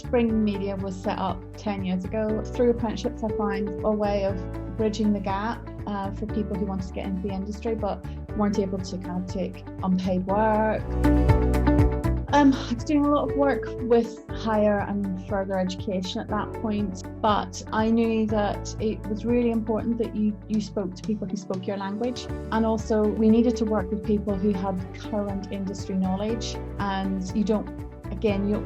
Allspring Media was set up 10 years ago. Through apprenticeships, I found a way of bridging the gap for people who wanted to get into the industry but weren't able to kind of take unpaid work. I was doing a lot of work with higher and further education at that point, but I knew that it was really important that you spoke to people who spoke your language, and also we needed to work with people who had current industry knowledge, and you don't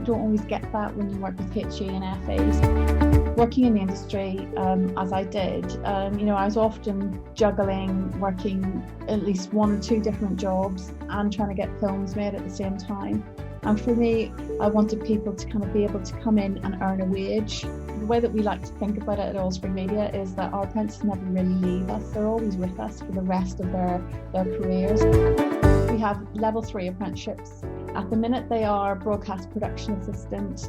always get that when you work with HE and FAs. Working in the industry, as I did, I was often juggling working at least one or two different jobs and trying to get films made at the same time. And for me, I wanted people to kind of be able to come in and earn a wage. The way that we like to think about it at Allspring Media is that our apprentices never really leave us. They're always with us for the rest of their careers. We have level 3 apprenticeships. At the minute, they are broadcast production assistant,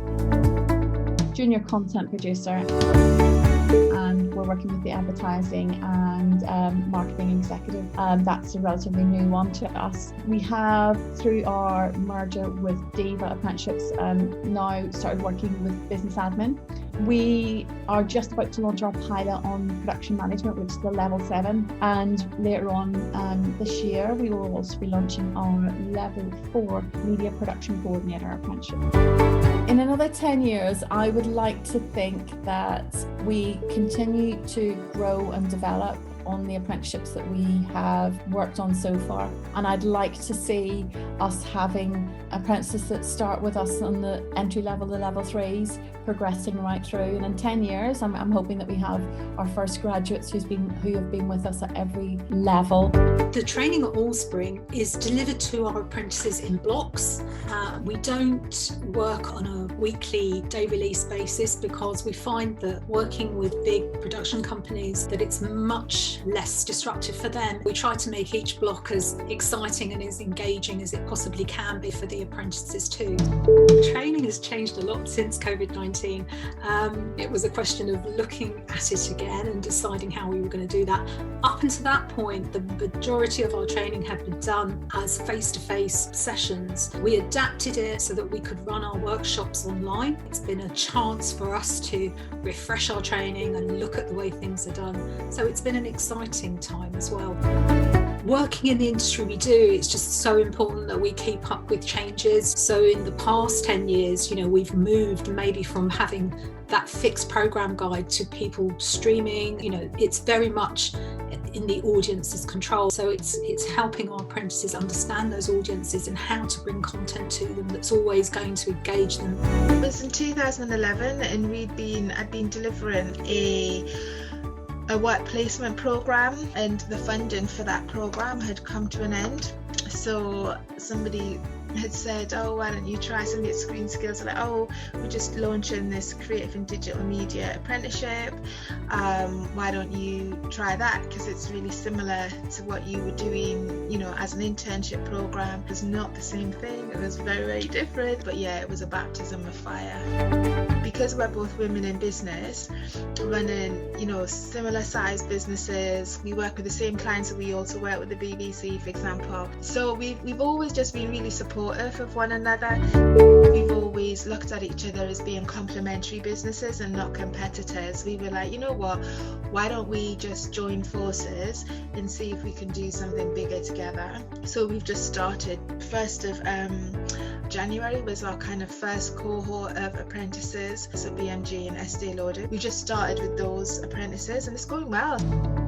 junior content producer, and we're working with the advertising and marketing executive. That's a relatively new one to us. We have, through our merger with DiVA Apprenticeships, now started working with business admin. We are just about to launch our pilot on production management, which is the level 7, and later on this year we will also be launching our level 4 media production coordinator apprenticeship. In another 10 years, I would like to think that we continue to grow and develop on the apprenticeships that we have worked on so far, and I'd like to see us having apprentices that start with us on the entry level, the level 3s, progressing right through, and in 10 years I'm hoping that we have our first graduates who have been with us at every level. The training at Allspring is delivered to our apprentices in blocks. We don't work on a weekly day release basis because we find that working with big production companies, that it's much less disruptive for them. We try to make each block as exciting and as engaging as it possibly can be for the apprentices too. Training has changed a lot since COVID-19. It was a question of looking at it again and deciding how we were going to do that. Up until that point, the majority of our training had been done as face-to-face sessions. We adapted it so that we could run our workshops online. It's been a chance for us to refresh our training and look at the way things are done. So it's been an exciting time as well. Working in the industry we do, it's just so important that we keep up with changes. So in the past 10 years, we've moved maybe from having that fixed program guide to people streaming. It's very much in the audience's control. So it's helping our apprentices understand those audiences and how to bring content to them that's always going to engage them. It was in 2011 and I'd been delivering a work placement program, and the funding for that program had come to an end. So somebody had said, why don't you try something at Screen Skills? Like, we're just launching this creative and digital media apprenticeship. Why don't you try that? Because it's really similar to what you were doing, as an internship program. It was not the same thing. It was very, very different. But yeah, it was a baptism of fire. Because we're both women in business, running, similar sized businesses, we work with the same clients that we also work with the BBC, for example. So we've always just been really supportive of one another. We've always looked at each other as being complementary businesses and not competitors. We were like, you know what, why don't we just join forces and see if we can do something bigger together? So we've just started. 1st of January was our kind of first cohort of apprentices, so BMG and SD Loaded. We just started with those apprentices and it's going well.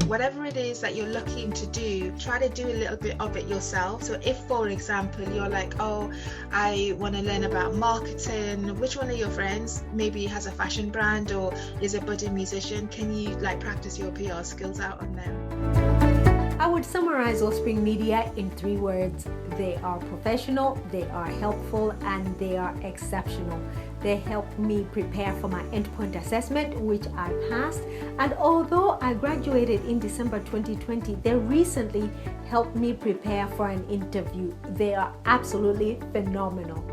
Whatever it is that you're looking to do, try to do a little bit of it yourself. So if, for example, you're like, I want to learn about marketing, which one of your friends maybe has a fashion brand or is a budding musician, can you practice your PR skills out on them? I would summarize Allspring Media in 3 words. They are professional, they are helpful, and they are exceptional. They helped me prepare for my endpoint assessment, which I passed. And although I graduated in December 2020, they recently helped me prepare for an interview. They are absolutely phenomenal.